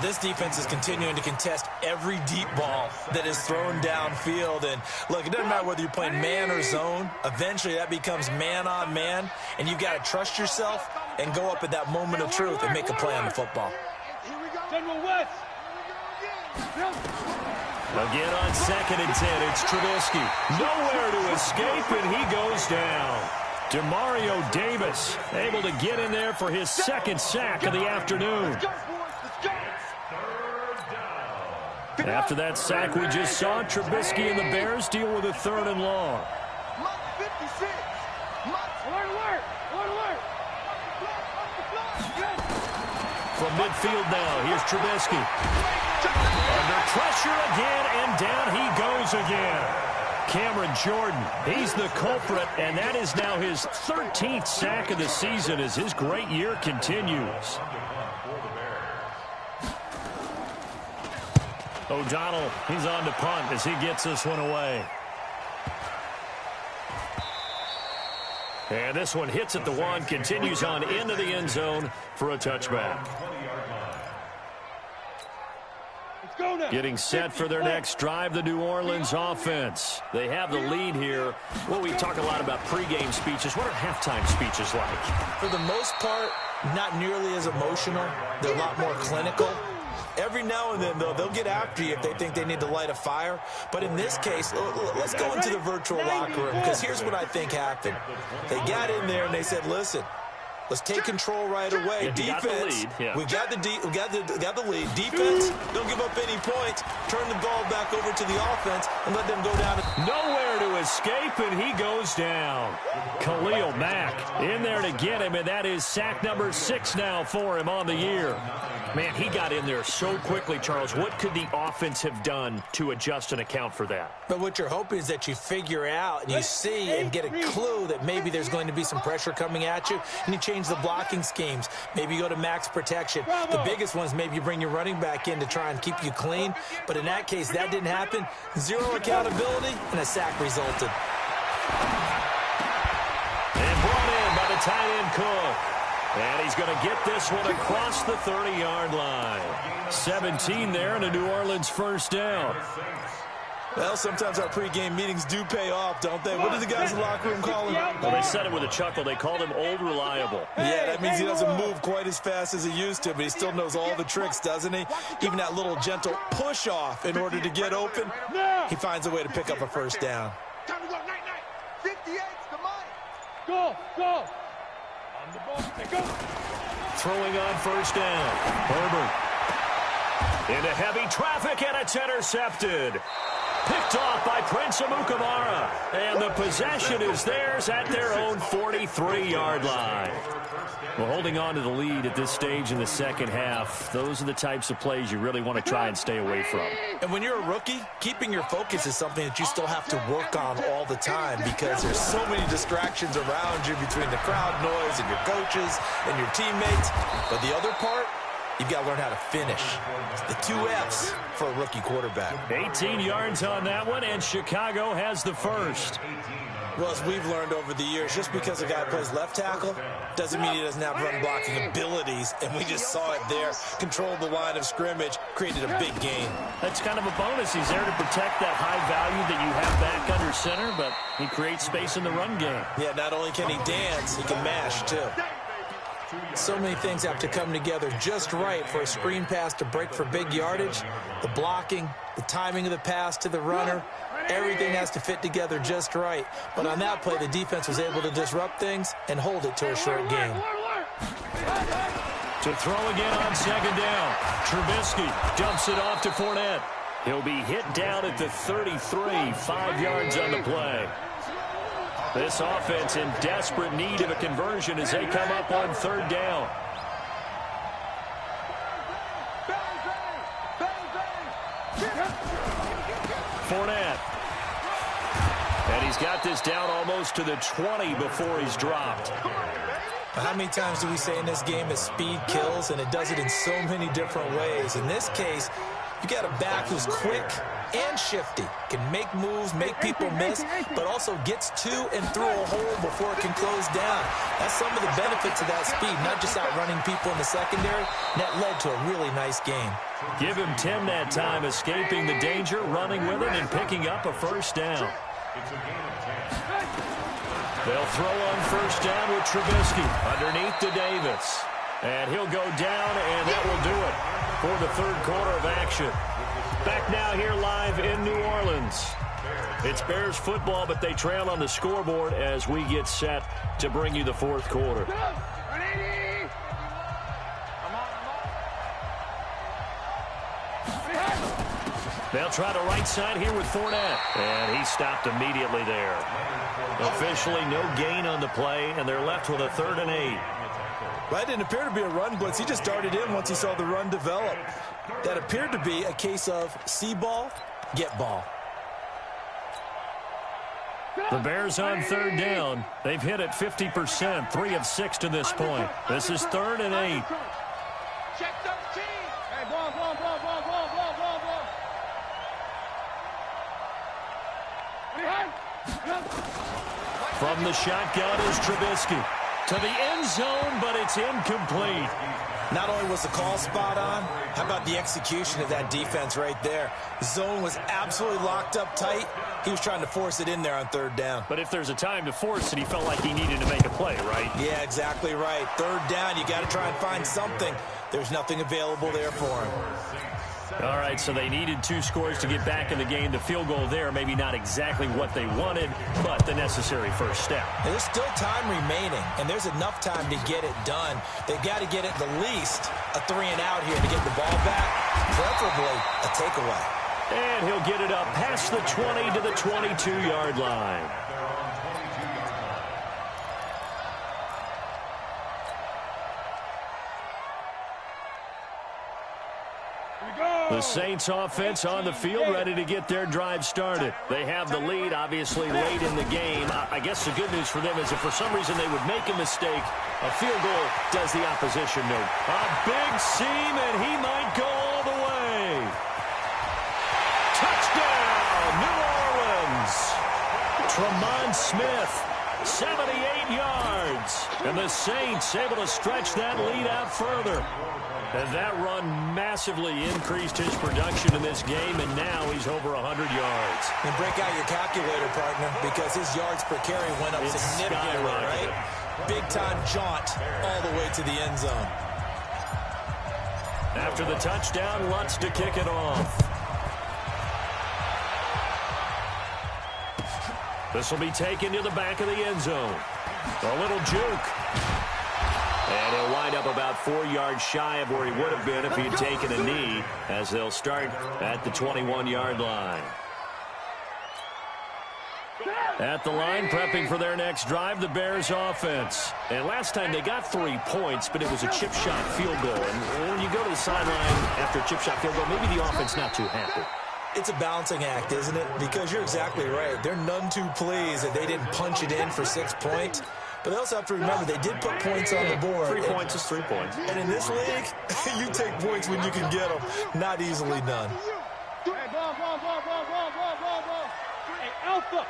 This defense is continuing to contest every deep ball that is thrown downfield. And, look, it doesn't matter whether you're playing man or zone. Eventually, that becomes man on man, and you've got to trust yourself and go up at that moment of truth and make a play on the football. General West. Again on 2nd and 10, it's Trubisky. Nowhere to escape, and he goes down. Demario Davis able to get in there for his second sack of the afternoon. After that sack we just saw, Trubisky and the Bears deal with a 3rd and long. From midfield now, here's Trubisky. Under pressure again, and down he goes again. Cameron Jordan, he's the culprit, and that is now his 13th sack of the season as his great year continues. O'Donnell, he's on to punt as he gets this one away. And this one hits at the 1, continues on into the end zone for a touchback. Getting set for their next drive, the New Orleans offense. They have the lead here. Well, we talk a lot about pregame speeches. What are halftime speeches like? For the most part, not nearly as emotional. They're a lot more clinical. Every now and then, though, they'll get after you if they think they need to light a fire. But in this case, let's go into the virtual locker room, because here's what I think happened. They got in there and they said, listen, let's take control right away. Defense, we got the lead. Defense, don't give up any points. Turn the ball back over to the offense and let them go down. Nowhere to escape, and he goes down. Khalil Mack in there to get him, and that is sack number 6 now for him on the year. Man, he got in there so quickly, Charles. What could the offense have done to adjust and account for that? But what you're hoping is that you figure out and you see and get a clue that maybe there's going to be some pressure coming at you, and you change the blocking schemes. Maybe you go to max protection. The biggest one is maybe you bring your running back in to try and keep you clean. But in that case, that didn't happen. Zero accountability, and a sack resulted. And brought in by the tight end Cook. And he's going to get this one across the 30-yard line. 17 there and a New Orleans first down. Well, sometimes our pregame meetings do pay off, don't they? What did the guys in the locker room call him? Well, they said it with a chuckle. They called him Old Reliable. Yeah, that means he doesn't move quite as fast as he used to, but he still knows all the tricks, doesn't he? Even that little gentle push-off in order to get open, he finds a way to pick up a first down. Time to go, night. 58's the Mike. Go. On the ball, go. Throwing on first down. Herbert. Into heavy traffic, and it's intercepted. Picked off by Prince Amukamara. And the possession is theirs at their own 43-yard line. Well, holding on to the lead at this stage in the second half, those are the types of plays you really want to try and stay away from. And when you're a rookie, keeping your focus is something that you still have to work on all the time, because there's so many distractions around you between the crowd noise and your coaches and your teammates. But the other part, you've got to learn how to finish. The 2 F's for a rookie quarterback. 18 yards on that one, and Chicago has the first. Well, as we've learned over the years, just because a guy plays left tackle doesn't mean he doesn't have run-blocking abilities, and we just saw it there. Controlled the line of scrimmage, created a big gain. That's kind of a bonus. He's there to protect that high value that you have back under center, but he creates space in the run game. Yeah, not only can he dance, he can mash, too. So many things have to come together just right for a screen pass to break for big yardage. The blocking, the timing of the pass to the runner, everything has to fit together just right. But on that play, the defense was able to disrupt things and hold it to a short game. To throw again on second down. Trubisky dumps it off to Fournette. He'll be hit down at the 33, 5 yards on the play. This offense in desperate need of a conversion as they come up on third down. Fournette. And he's got this down almost to the 20 before he's dropped. How many times do we say in this game that speed kills, and it does it in so many different ways? In this case, you got a back who's quick and shifty, can make moves, make people miss, but also gets to and through a hole before it can close down. That's some of the benefits of that speed, not just outrunning people in the secondary. And that led to a really nice game. Give him 10 that time, escaping the danger, running with it, and picking up a first down. It's a game of 10. They'll throw on first down with Trubisky underneath to Davis. And he'll go down, and that will do it for the third quarter of action. Back now here live in New Orleans. It's Bears football, but they trail on the scoreboard as we get set to bring you the fourth quarter. They'll try the right side here with Fournette. And he stopped immediately there. Officially no gain on the play, and they're left with a 3rd and 8. Well, that didn't appear to be a run blitz. He just darted in once he saw the run develop. That appeared to be a case of see ball, get ball. The Bears on third down. They've hit it 50%, 3 of 6 to this point. This is 3rd and 8. Check 13. Hey, ball. From the shotgun is Trubisky. To the end zone, but it's incomplete. Not only was the call spot on, how about the execution of that defense right there? The zone was absolutely locked up tight. He was trying to force it in there on third down. But if there's a time to force it, he felt like he needed to make a play, right? Yeah, exactly right. Third down, you got to try and find something. There's nothing available there for him. All right, so they needed 2 scores to get back in the game. The field goal there, maybe not exactly what they wanted, but the necessary first step. And there's still time remaining, and there's enough time to get it done. They've got to get at the least a 3 and out here to get the ball back, preferably a takeaway. And he'll get it up past the 20 to the 22-yard line. The Saints offense on the field, ready to get their drive started. They have the lead, obviously, late in the game. I guess the good news for them is if for some reason they would make a mistake, a field goal does the opposition no. A big seam, and he might go all the way. Touchdown, New Orleans. Tremont Smith, 78 yards. And the Saints able to stretch that lead out further. And that run massively increased his production in this game, and now he's over 100 yards. And break out your calculator, partner, because his yards per carry went up significantly, right? Big-time jaunt all the way to the end zone. After the touchdown, Lutz to kick it off. This will be taken to the back of the end zone. A little juke. And he'll wind up about 4 yards shy of where he would have been if he had taken a knee, as they'll start at the 21-yard line. At the line, prepping for their next drive, the Bears offense. And last time they got 3 points, but it was a chip shot field goal. And when you go to the sideline after a chip shot field goal, maybe the offense not too happy. It's a balancing act, isn't it? Because you're exactly right. They're none too pleased that they didn't punch it in for 6 points. But they also have to remember they did put points on the board. 3 points is 3 points. And in this league, you take points when you can get them. Not easily done. Hey, ball. Hey, Alpha.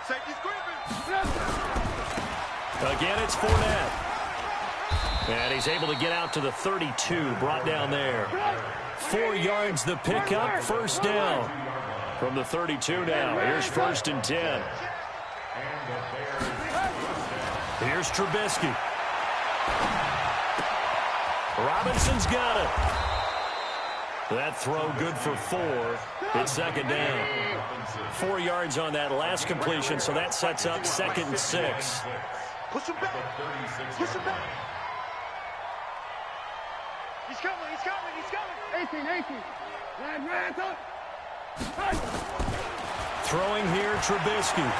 Safety's creeping. Again, it's Fournette. And he's able to get out to the 32, brought down there. 4 yards the pickup, first down. From the 32 now, here's 1st and 10. Here's Trubisky. Robinson's got it. That throw good for 4. It's 2nd down. 4 yards on that last completion, so that sets up 2nd and 6. Push him back. Push him back. He's coming, he's coming, he's coming. 18. Red up. Throwing here, Trubisky.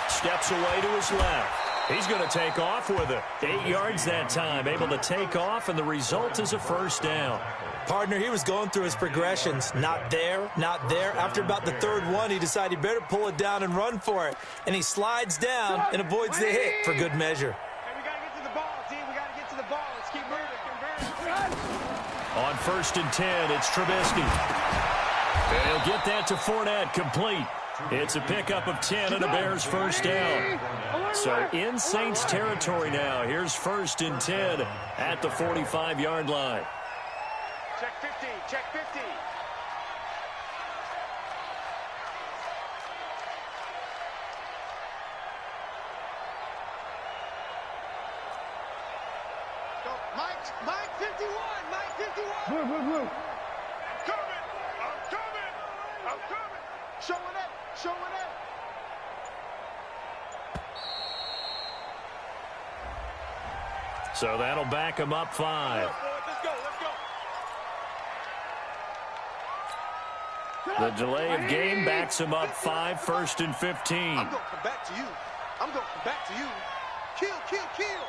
Steps away to his left. He's going to take off with it. 8 yards that time, able to take off, and the result is a first down. Partner, he was going through his progressions. Not there, not there. After about the third one, he decided he better pull it down and run for it. And he slides down and avoids the hit for good measure. Hey, we got to get to the ball, team. We got to get to the ball. Let's keep moving. On 1st and 10, it's Trubisky. And he'll get that to Fournette, complete. It's a pickup of 10 and a Bears first down. So in Saints territory now. Here's 1st and 10 at the 45-yard line. Check 50, check 50. Go, Mike 51, Mike 51. Blue. I'm coming. Showing up. So that'll back him up 5. Let's go. The delay of game backs him up 5, 1st and 15. I'm going to come back to you. Kill.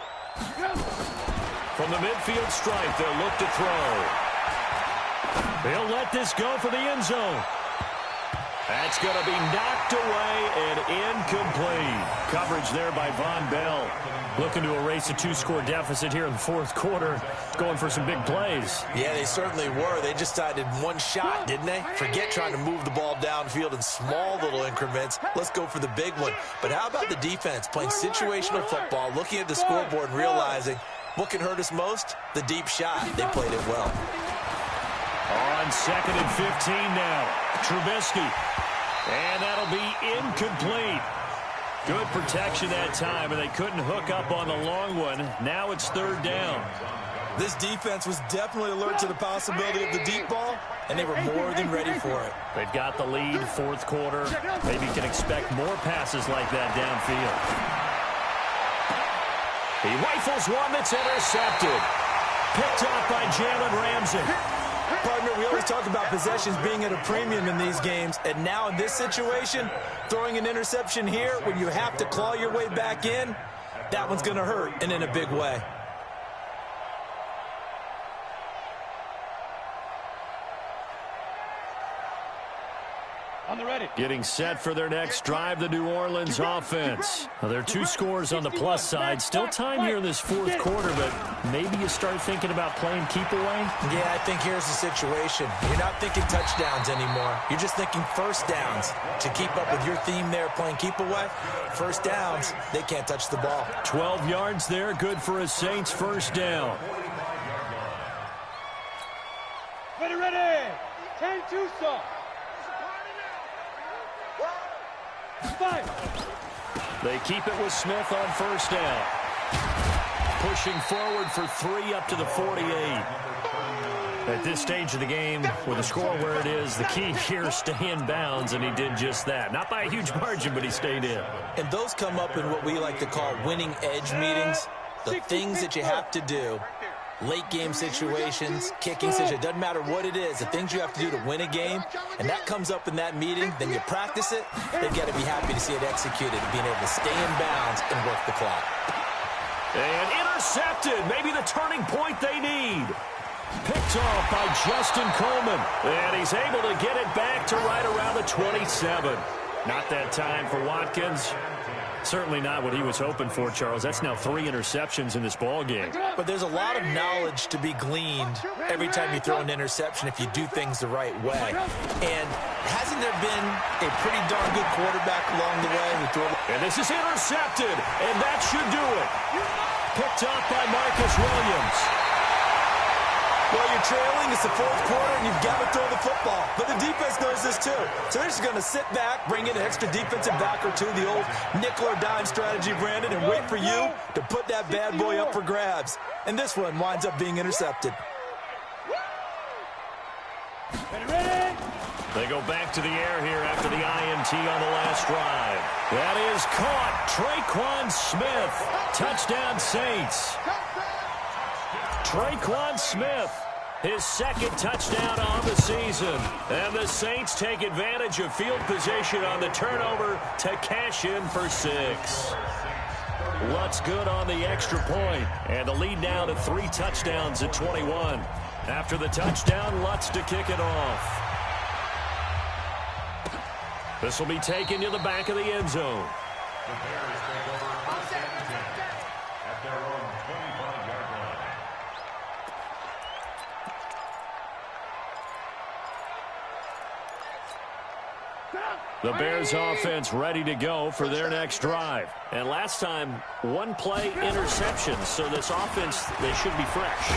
From the midfield stripe, they'll look to throw. He'll let this go for the end zone. That's going to be knocked away and incomplete. Coverage there by Von Bell. Looking to erase a 2-score deficit here in the fourth quarter. Going for some big plays. Yeah, they certainly were. They just decided one shot, didn't they? Forget trying to move the ball downfield in small little increments. Let's go for the big one. But how about the defense playing situational football, looking at the scoreboard and realizing what can hurt us most? The deep shot. They played it well. On 2nd and 15 now. Trubisky. And that'll be incomplete. Good protection that time, and they couldn't hook up on the long one. Now it's 3rd down. This defense was definitely alert to the possibility of the deep ball, and they were more than ready for it. They've got the lead, fourth quarter. Maybe can expect more passes like that downfield. He rifles one that's intercepted. Picked off by Jalen Ramsey. Partner, we always talk about possessions being at a premium in these games, and now in this situation, throwing an interception here when you have to claw your way back in, that one's going to hurt, and in a big way. On the ready. Getting set for their next drive, the New Orleans offense. Well, there are 2 scores on the plus side. Still time here in this fourth quarter, but maybe you start thinking about playing keep away? Yeah, I think here's the situation. You're not thinking touchdowns anymore. You're just thinking first downs. To keep up with your theme there, playing keep away, first downs, they can't touch the ball. 12 yards there, good for a Saints first down. Ready. 10-2 saw. 5. They keep it with Smith on first down. Pushing forward for 3 up to the 48. At this stage of the game, with the score where it is, the key here is stay in bounds, and he did just that. Not by a huge margin, but he stayed in. And those come up in what we like to call winning edge meetings. The things that you have to do. Late game situations, kicking situations, doesn't matter what it is, the things you have to do to win a game, and that comes up in that meeting, then you practice it, they've got to be happy to see it executed, being able to stay in bounds and work the clock. And intercepted, maybe the turning point they need. Picked off by Justin Coleman, and he's able to get it back to right around the 27. Not that time for Watkins. Certainly not what he was hoping for, Charles. That's now 3 interceptions in this ball game. But there's a lot of knowledge to be gleaned every time you throw an interception if you do things the right way. And hasn't there been a pretty darn good quarterback along the way? And this is intercepted, and that should do it. Picked up by Marcus Williams. Well, you're trailing. It's the fourth quarter, and you've got to throw the football. But the defense knows this, too. So they're just going to sit back, bring in an extra defensive back or two, the old nickel or dime strategy, Brandon, and wait for you to put that bad boy up for grabs. And this one winds up being intercepted. They go back to the air here after the INT on the last drive. That is caught. Traquan Smith. Touchdown, Saints. Traquan Smith, his second touchdown on the season. And the Saints take advantage of field position on the turnover to cash in for 6. Lutz good on the extra point, and the lead now to 3 touchdowns at 21. After the touchdown, Lutz to kick it off. This will be taken to the back of the end zone. The Bears take over first and 10 at their own 25-yard line. The Bears offense ready to go for their next drive. And last time, 1 play interception. So this offense, they should be fresh.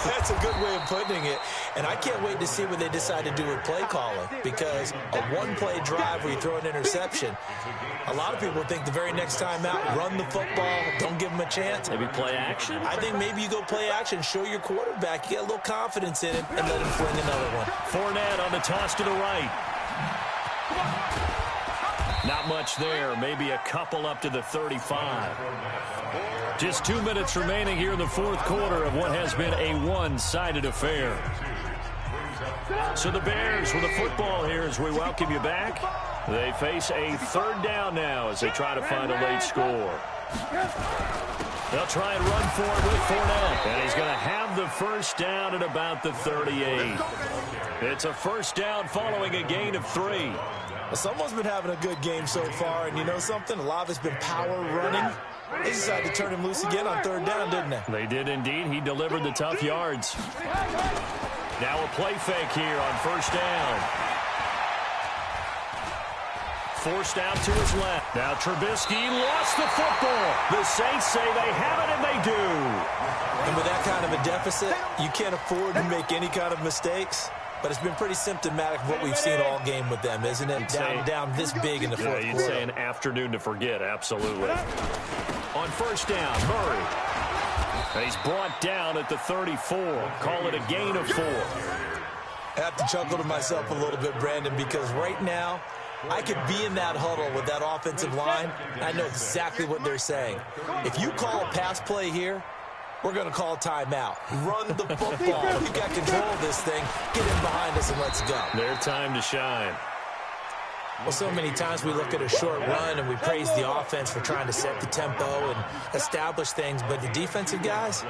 That's a good way of putting it. And I can't wait to see what they decide to do with play calling. Because a 1-play drive where you throw an interception, a lot of people think the very next time out, run the football, don't give them a chance. Maybe play action? I think maybe you go play action, show your quarterback, you get a little confidence in him, and let him fling another one. Fournette on the toss to the right. Not much there, maybe a couple up to the 35. Just 2 minutes remaining here in the fourth quarter of what has been a one-sided affair. So the Bears with the football here as we welcome you back. They face a third down now as they try to find a late score. They'll try and run for it with Fournette, and he's going to have the first down at about the 38. It's a first down following a gain of 3. Well, someone's been having a good game so far, and you know something? A lot of it's been power running. They decided to turn him loose again on third down, didn't they? They did indeed. He delivered the tough yards. Now a play fake here on first down. Forced out to his left. Now Trubisky lost the football. The Saints say they have it, and they do. And with that kind of a deficit, you can't afford to make any kind of mistakes. But it's been pretty symptomatic of what we've seen all game with them, isn't it? Down this big in the fourth quarter. You'd say an afternoon to forget, absolutely. On first down, Murray. And he's brought down at the 34. Call it a gain of 4. I have to chuckle to myself a little bit, Brandon, because right now, I could be in that huddle with that offensive line. I know exactly what they're saying. If you call a pass play here, we're going to call timeout. Run the football. We got control of this thing. Get in behind us and let's go. Their time to shine. Well, so many times we look at a short run and we praise the offense for trying to set the tempo and establish things, but the defensive guys,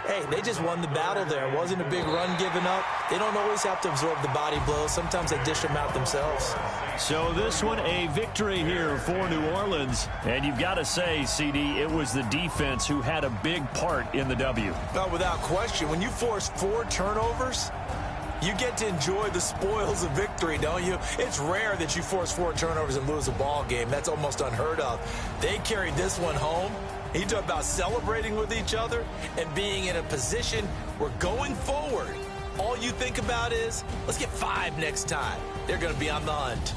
hey, they just won the battle there. It wasn't a big run given up. They don't always have to absorb the body blows. Sometimes they dish them out themselves. So this one, a victory here for New Orleans. And you've got to say, CD, it was the defense who had a big part in the W. No, without question. When you force 4 turnovers, you get to enjoy the spoils of victory, don't you? It's rare that you force 4 turnovers and lose a ball game. That's almost unheard of. They carried this one home. You talk about celebrating with each other and being in a position where going forward, all you think about is, let's get 5 next time. They're going to be on the hunt.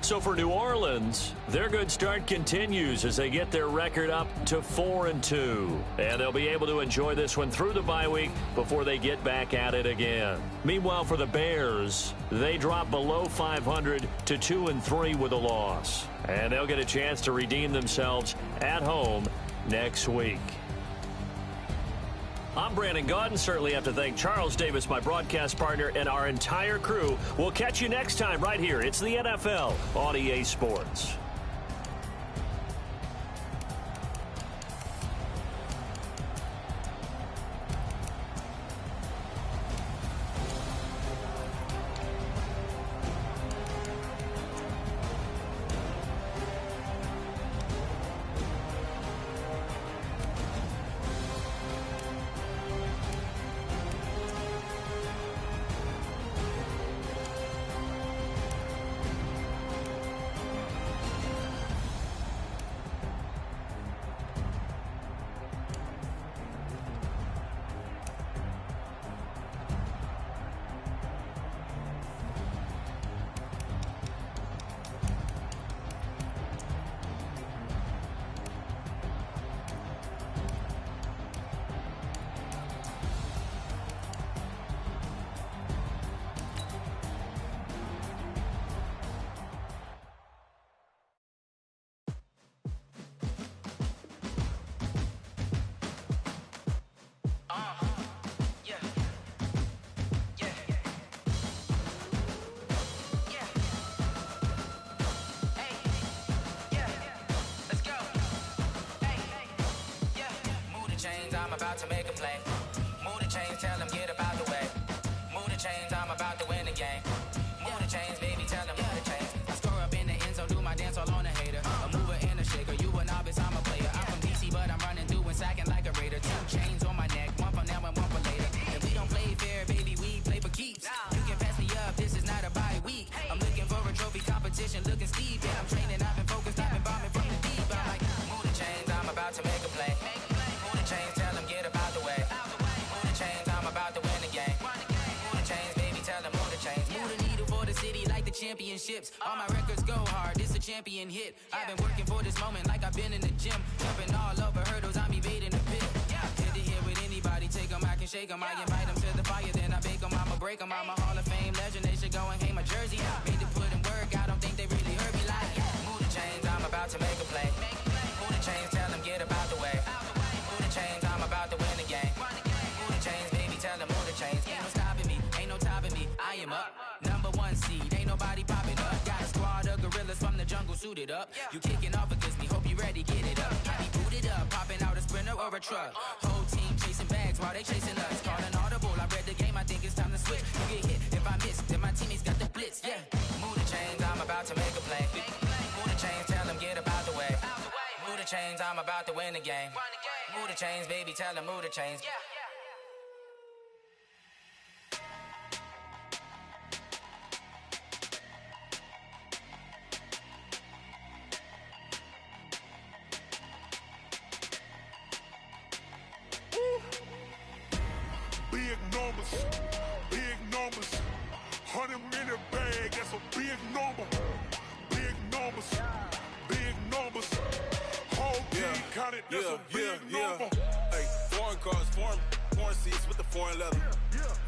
So for New Orleans, their good start continues as they get their record up to 4-2. And they'll be able to enjoy this one through the bye week before they get back at it again. Meanwhile, for the Bears, they drop below 500 to 2-3 with a loss. And they'll get a chance to redeem themselves at home next week. I'm Brandon Gaudin. Certainly have to thank Charles Davis, my broadcast partner, and our entire crew. We'll catch you next time right here. It's the NFL on EA Sports. about to make a play. Move the chains, tell them get about the way. Move the chains, I'm about to win the game. Move the chains, baby, tell them move the chains. I score up in the end zone, do my dance all on a hater. A mover and a shaker, you a novice, I'm a player. I'm from DC, but I'm running through and sacking like a raider. 2 chains on my neck, one for now and one for later. And we don't play fair, baby, we play for keeps. You can pass me up, this is not a bye week. I'm looking for a trophy competition, looking steep. Yeah, I'm training, I've been focused, I've been bombing from the deep. I'm like, move the chains, I'm about to make a play. Move the chains, tell them get about the way. Move the chains, I'm about to win the game. Move the chains, baby, tell them move the chains. Move the needle for the city like the championships. All my records go hard, this a champion hit. I've been working for this moment like I've been in the gym. Jumping all over hurdles, I'm evading the pit. Head to head with anybody, take them, I can shake them. I invite them to the fire, then I bake them, I'ma break them. I'm a Hall of Fame legend, they should go and hang my jersey. Made to put in work, I don't think they really heard me like, move the chains, I'm about to make a play. Move the chains, tell them get about the way. Move the chains, I'm about to win the game. Move the chains, baby, tell them move the chains. Ain't no stopping me, ain't no topping me, I am up. Number 1 seed, ain't nobody popping up. Got a squad of gorillas from the jungle suited up. You kicking off against me, hope you ready, get it up. I be booted up, popping out a sprinter or a truck. Whole team chasing bags while they chasing us. Calling audible, I read the game, I think it's time to switch. You get hit, if I miss, then my teammates got the blitz, yeah. Move the chains, I'm about to make a play. Move the chains, tell them get about the way. Move the chains, I'm about to win the game. Move the chains, baby, tell them move the chains. Big numbers, 100 in the bag, that's a big number. Big numbers, whole team counted, that's a big number. Hey, foreign cars, foreign seats with the foreign leather.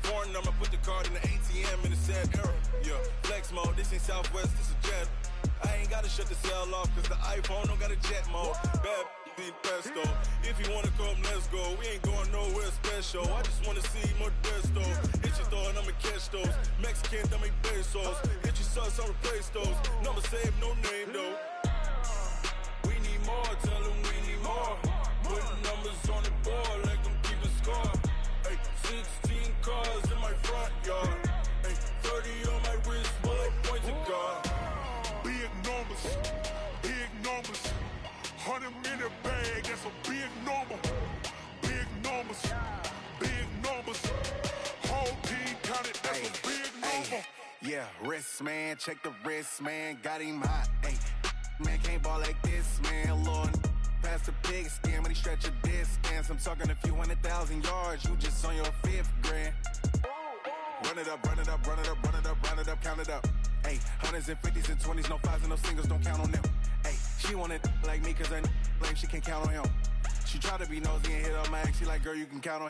Foreign number, put the card in the ATM in the sad era. Yeah, flex mode, this ain't Southwest, this a jet. I ain't gotta shut the cell off, cause the iPhone don't got a jet mode. Bad pesto. If you wanna come, let's go. We ain't going nowhere special. I just wanna see more pesto. Hit your thought, I'ma catch those. Mexican, dame pesos. Hit your sauce, I'll replace those. Number save, no name though. We need more, tell them we need more. Putting numbers on the board like I'm keeping score. Hey, 16 cars in my front yard. Hey, 30 on my wrist while I point to God. Big numbers, 100 in the bag, that's a big number. Big numbers, whole team counted, that's a big number. Yeah, wrist man, check the wrist man, got him hot. Ay, man can't ball like this, man. Lord, past the pig skin, but he stretch a distance. I'm talking a few 100,000 yards, you just on your 5th grand. Run it up, count it up. Ay, 100s and 50s and 20s, no 5s and no singles, don't count on them. Ay, she want it like me, cause her lame, she can't count on him. She try to be nosy and hit up my ex, she like, girl, you can count on him.